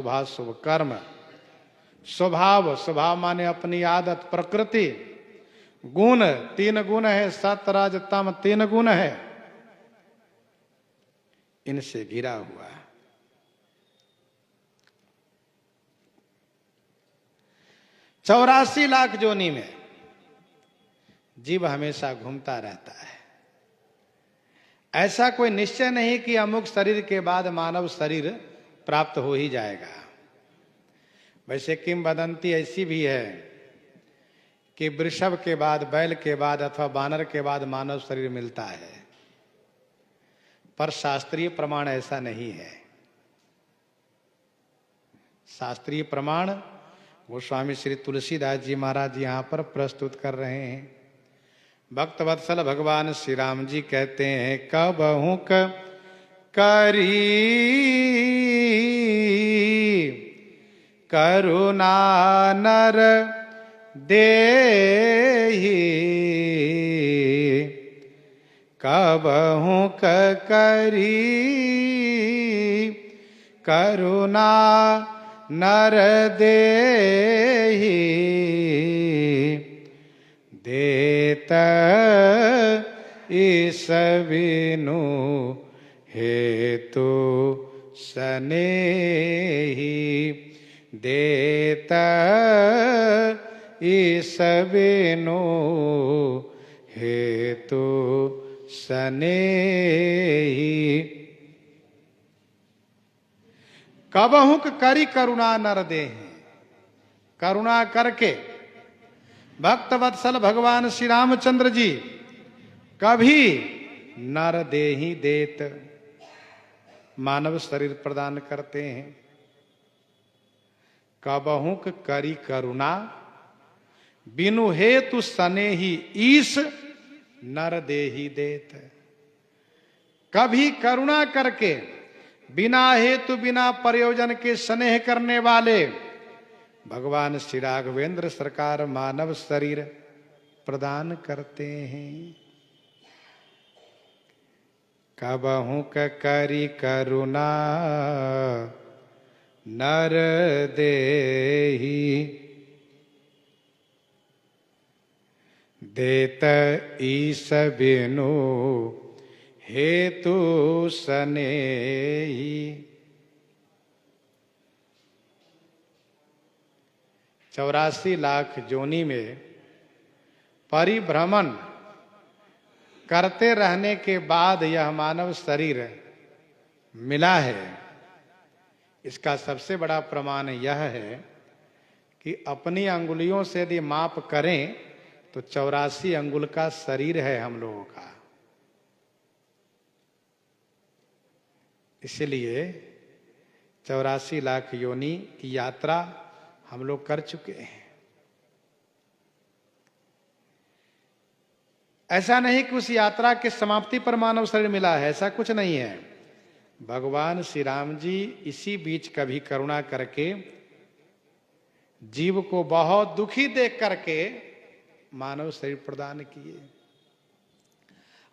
शुभ शुभ कर्म। स्वभाव, स्वभाव माने अपनी आदत, प्रकृति। गुण, तीन गुण है, सत रज तम तीन गुण है, इनसे घिरा हुआ। 84 लाख जोनी में जीव हमेशा घूमता रहता है। ऐसा कोई निश्चय नहीं कि अमुक शरीर के बाद मानव शरीर प्राप्त हो ही जाएगा। वैसे किंवदंती ऐसी भी है कि वृषभ के बाद, बैल के बाद अथवा वानर के बाद मानव शरीर मिलता है, पर शास्त्रीय प्रमाण ऐसा नहीं है। शास्त्रीय प्रमाण गोस्वामी श्री तुलसीदास जी महाराज यहां पर प्रस्तुत कर रहे हैं। भक्त वत्सल भगवान श्री राम जी कहते हैं, कबहु करी करुणा नर देहि, कबहु करी करुणा नर देहि, देत ईस बिनु हेतु सनेहि, देत ईस बिनु हेतु सनेहि। कबहुक करी करुणा नर देहि, करुणा करके भक्त वत्सल भगवान श्री रामचंद्र जी कभी नर देहि देत, मानव शरीर प्रदान करते हैं। कबहुक करी करुणा बिनु हेतु सनेहि, ईश नर देहि देत। कभी करुणा करके बिना हेतु बिना प्रयोजन के स्नेह करने वाले भगवान श्री राघवेंद्र सरकार मानव शरीर प्रदान करते हैं। कबहु करी करुणा नर देहि, देत ईस बिनु हेतु सनेहि। 84 लाख जोनी में परिभ्रमण करते रहने के बाद यह मानव शरीर मिला है। इसका सबसे बड़ा प्रमाण यह है कि अपनी अंगुलियों से यदि माप करें तो 84 अंगुल का शरीर है हम लोगों का। इसलिए 84 लाख योनि की यात्रा हम लोग कर चुके हैं। ऐसा नहीं कि उस यात्रा के समाप्ति पर मानव शरीर मिला है, ऐसा कुछ नहीं है। भगवान श्री राम जी इसी बीच कभी करुणा करके जीव को बहुत दुखी देख करके मानव शरीर प्रदान किए।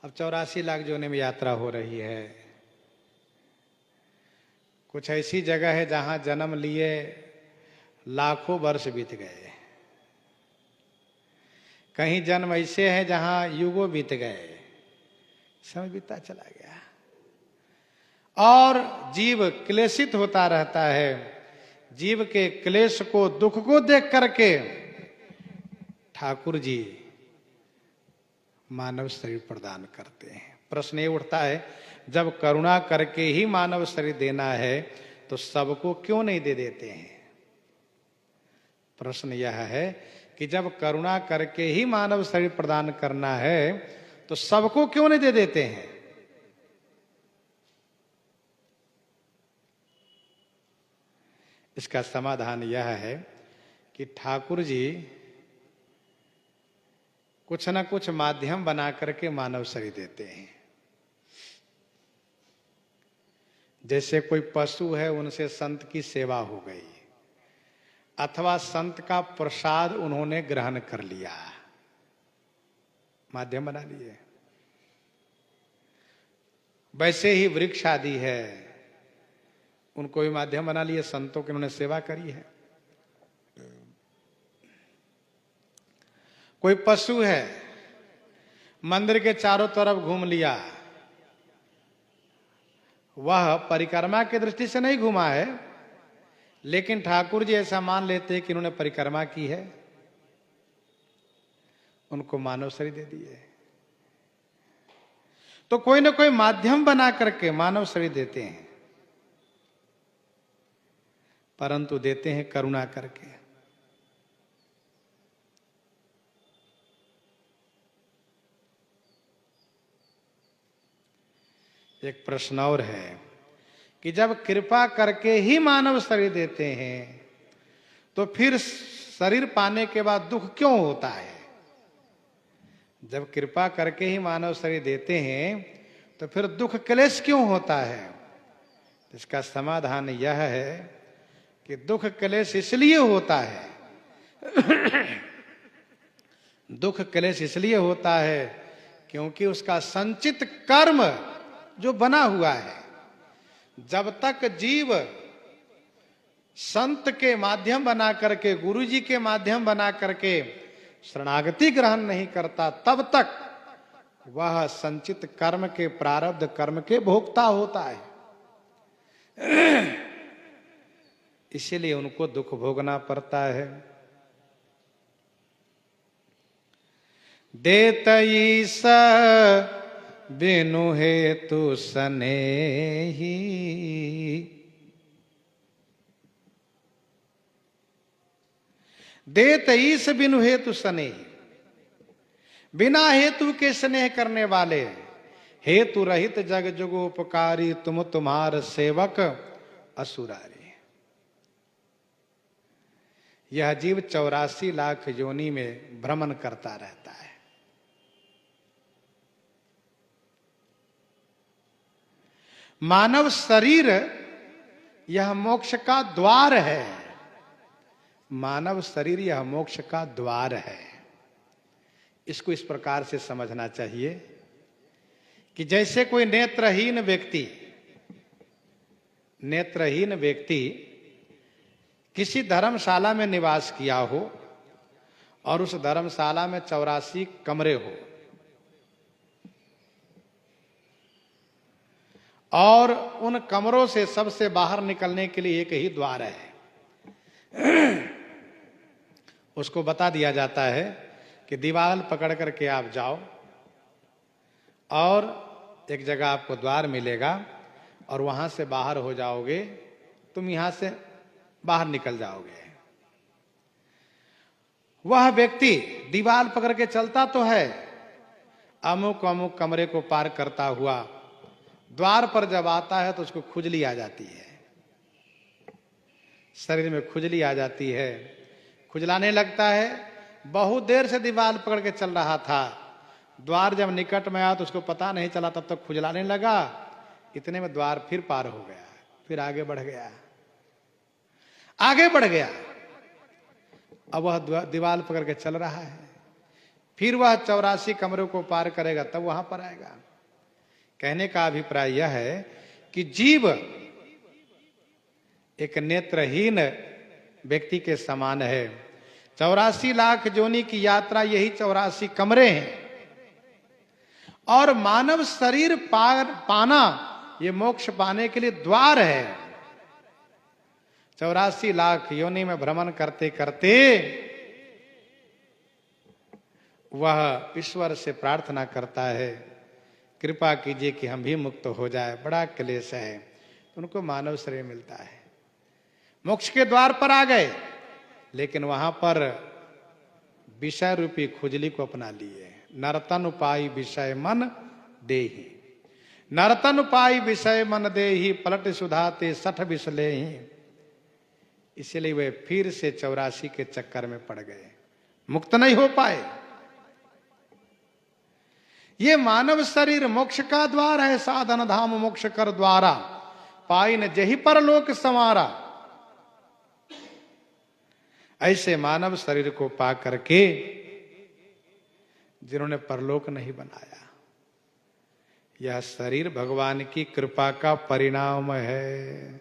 अब 84 लाख जोने में यात्रा हो रही है। कुछ ऐसी जगह है जहां जन्म लिए लाखों वर्ष बीत गए, कहीं जन्म ऐसे हैं जहां युगों बीत गए, समय बीतता चला गया और जीव क्लेशित होता रहता है। जीव के क्लेश को, दुख को देख करके ठाकुर जी मानव शरीर प्रदान करते हैं। प्रश्न ये उठता है, जब करुणा करके ही मानव शरीर देना है तो सबको क्यों नहीं दे देते हैं? प्रश्न यह है कि जब करुणा करके ही मानव शरीर प्रदान करना है तो सबको क्यों नहीं दे देते हैं? इसका समाधान यह है कि ठाकुर जी कुछ न कुछ माध्यम बना करके मानव शरीर देते हैं। जैसे कोई पशु है, उनसे संत की सेवा हो गई अथवा संत का प्रसाद उन्होंने ग्रहण कर लिया, माध्यम बना लिए। वैसे ही वृक्ष आदि है, उनको भी माध्यम बना लिए, संतों की उन्होंने सेवा करी है। कोई पशु है, मंदिर के चारों तरफ घूम लिया, वह परिक्रमा की दृष्टि से नहीं घूमा है, लेकिन ठाकुर जी ऐसा मान लेते हैं कि इन्होंने परिक्रमा की है, उनको मानव शरीर दे दिए। तो कोई ना कोई माध्यम बना करके मानव शरीर देते हैं, परंतु देते हैं करुणा करके। एक प्रश्न और है कि जब कृपा करके ही मानव शरीर देते हैं तो फिर शरीर पाने के बाद दुख क्यों होता है? जब कृपा करके ही मानव शरीर देते हैं तो फिर दुख क्लेश क्यों होता है? इसका समाधान यह है कि दुख क्लेश इसलिए होता है दुख क्लेश इसलिए होता है क्योंकि उसका संचित कर्म जो बना हुआ है, जब तक जीव संत के माध्यम बना करके, गुरु जी के माध्यम बना करके शरणागति ग्रहण नहीं करता, तब तक वह संचित कर्म के, प्रारब्ध कर्म के भोक्ता होता है। इसीलिए उनको दुख भोगना पड़ता है। देतई स बिनु हेतु सनेही, देत ईस बिनु हेतु सनेही, बिना हेतु के स्नेह करने वाले, हेतु रहित जग जुगोपकारी, तुम तुम्हार सेवक असुरारी। यह जीव 84 लाख योनि में भ्रमण करता रहता है। मानव शरीर यह मोक्ष का द्वार है। मानव शरीर यह मोक्ष का द्वार है। इसको इस प्रकार से समझना चाहिए कि जैसे कोई नेत्रहीन व्यक्ति किसी धर्मशाला में निवास किया हो और उस धर्मशाला में 84 कमरे हो और उन कमरों से सबसे बाहर निकलने के लिए एक ही द्वार है। उसको बता दिया जाता है कि दीवार पकड़ करके आप जाओ और एक जगह आपको द्वार मिलेगा और वहां से बाहर हो जाओगे, तुम यहां से बाहर निकल जाओगे। वह व्यक्ति दीवार पकड़ के चलता तो है, अमुक अमुक कमरे को पार करता हुआ द्वार पर जब आता है तो उसको खुजली आ जाती है, शरीर में खुजली आ जाती है, खुजलाने लगता है। बहुत देर से दीवार पकड़ के चल रहा था, द्वार जब निकट में आया तो उसको पता नहीं चला, तब तक खुजलाने लगा। इतने में द्वार फिर पार हो गया, फिर आगे बढ़ गया। अब वह दीवार पकड़ के चल रहा है, फिर वह 84 कमरों को पार करेगा तब वहां पर आएगा। कहने का अभिप्राय यह है कि जीव एक नेत्रहीन व्यक्ति के समान है। 84 लाख योनि की यात्रा यही 84 कमरे हैं और मानव शरीर पाना ये मोक्ष पाने के लिए द्वार है। 84 लाख योनि में भ्रमण करते करते वह ईश्वर से प्रार्थना करता है, कृपा कीजिए कि हम भी मुक्त हो जाए, बड़ा क्लेश है। उनको मानव शरीर मिलता है, मोक्ष के द्वार पर आ गए, लेकिन वहां पर विषय रूपी खुजली को अपना लिए। नर्तन उपाय विषय मन देहि, नर्तन उपाय विषय मन देहि, पलट सुधाते 60 विषले ही। इसलिए वे फिर से 84 के चक्कर में पड़ गए, मुक्त नहीं हो पाए। ये मानव शरीर मोक्ष का द्वार है। साधन धाम मोक्ष कर द्वारा, पाई न जही परलोक संवारा। ऐसे मानव शरीर को पा करके जिन्होंने परलोक नहीं बनाया, यह शरीर भगवान की कृपा का परिणाम है।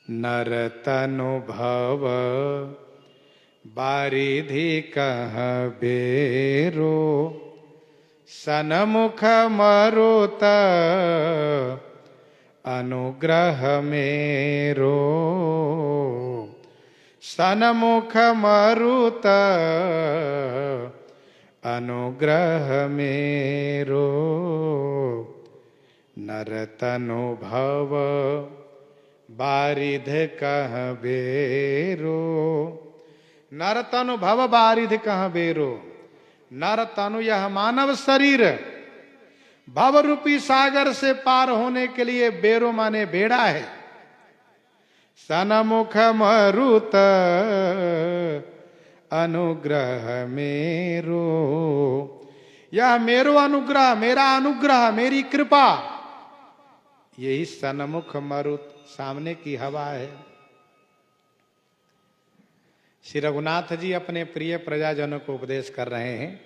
नरतनुभव बारिधि कह बेरो, सनमुख मरुत अनुग्रह मेरो, सनमुख मरुत अनुग्रह मेरो, नरतनुभव बारिध कह बेरो। नरतनु भव बारिध कह बेरो। नरतनु यह मानव शरीर भव रूपी सागर से पार होने के लिए बेरो माने बेड़ा है। सनमुख मरुत अनुग्रह मेरो, यह मेरो अनुग्रह, मेरा अनुग्रह, मेरी कृपा, यही सनमुख मरुत सामने की हवा है। श्री रघुनाथ जी अपने प्रिय प्रजाजनों को उपदेश कर रहे हैं।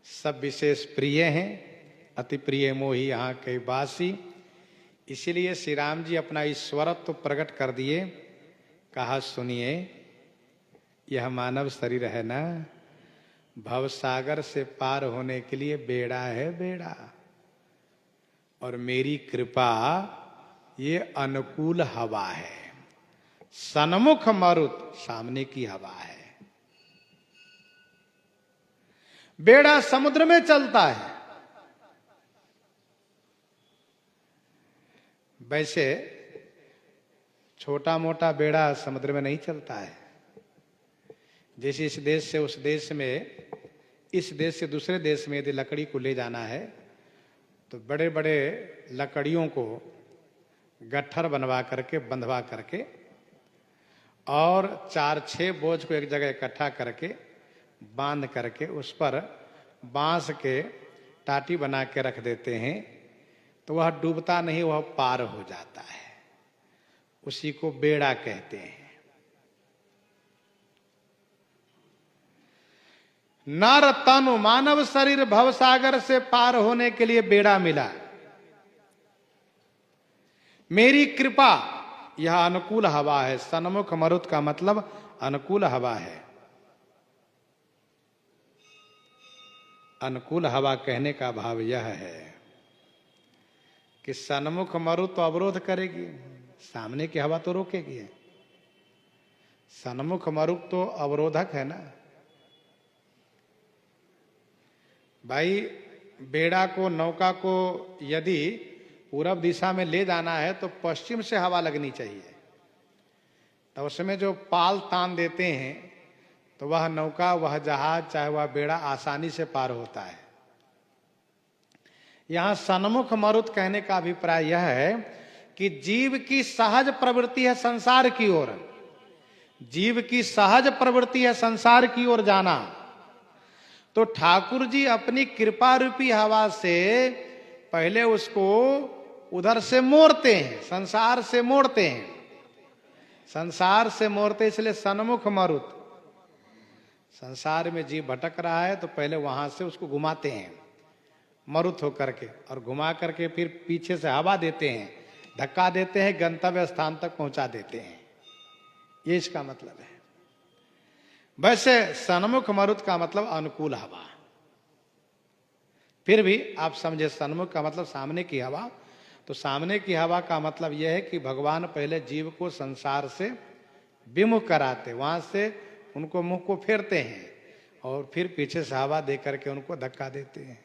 सब विशेष प्रिय हैं, अति प्रिय मोही यहाँ के वासी। इसीलिए श्री राम जी अपना ईश्वरत्व प्रकट कर दिए। कहा सुनिए, यह मानव शरीर है ना, भवसागर से पार होने के लिए बेड़ा है, बेड़ा। और मेरी कृपा ये अनुकूल हवा है। सन्मुख मरुत सामने की हवा है। बेड़ा समुद्र में चलता है। वैसे छोटा मोटा बेड़ा समुद्र में नहीं चलता है। जैसे इस देश से उस देश में, इस देश से दूसरे देश में यदि लकड़ी को ले जाना है तो बड़े बड़े लकड़ियों को गट्ठर बनवा करके, बंधवा करके, और 4-6 बोझ को एक जगह इकट्ठा करके बांध करके उस पर बांस के टाटी बना के रख देते हैं, तो वह डूबता नहीं, वह पार हो जाता है। उसी को बेड़ा कहते हैं। नर तनु मानव शरीर भवसागर से पार होने के लिए बेड़ा मिला। मेरी कृपा यह अनुकूल हवा है। सन्मुख मरुत का मतलब अनुकूल हवा है। अनुकूल हवा कहने का भाव यह है कि सन्मुख मरुत तो अवरोध करेगी, सामने की हवा तो रोकेगी। सन्मुख मरुत तो अवरोधक है ना भाई। बेड़ा को, नौका को यदि पूरब दिशा में ले जाना है तो पश्चिम से हवा लगनी चाहिए। तो उसमें जो पाल तान देते हैं तो वह नौका, वह जहाज, चाहे वह बेड़ा आसानी से पार होता है। यहां सन्मुख मरुत कहने का अभिप्राय यह है कि जीव की सहज प्रवृत्ति है संसार की ओर। जीव की सहज प्रवृत्ति है संसार की ओर जाना। तो ठाकुर जी अपनी कृपा रूपी हवा से पहले उसको उधर से मोड़ते हैं, संसार से मोड़ते हैं। संसार से मोड़ते इसलिए सन्मुख मरुत। संसार में जीव भटक रहा है तो पहले वहां से उसको घुमाते हैं मरुत होकर के, और घुमा करके फिर पीछे से हवा देते हैं, धक्का देते हैं, गंतव्य स्थान तक पहुंचा देते हैं। ये इसका मतलब है। वैसे सन्मुख मरुत का मतलब अनुकूल हवा। फिर भी आप समझे, सन्मुख का मतलब सामने की हवा। तो सामने की हवा का मतलब यह है कि भगवान पहले जीव को संसार से विमुख कराते, वहां से उनको मुख को फेरते हैं और फिर पीछे से हवा दे करके उनको धक्का देते हैं।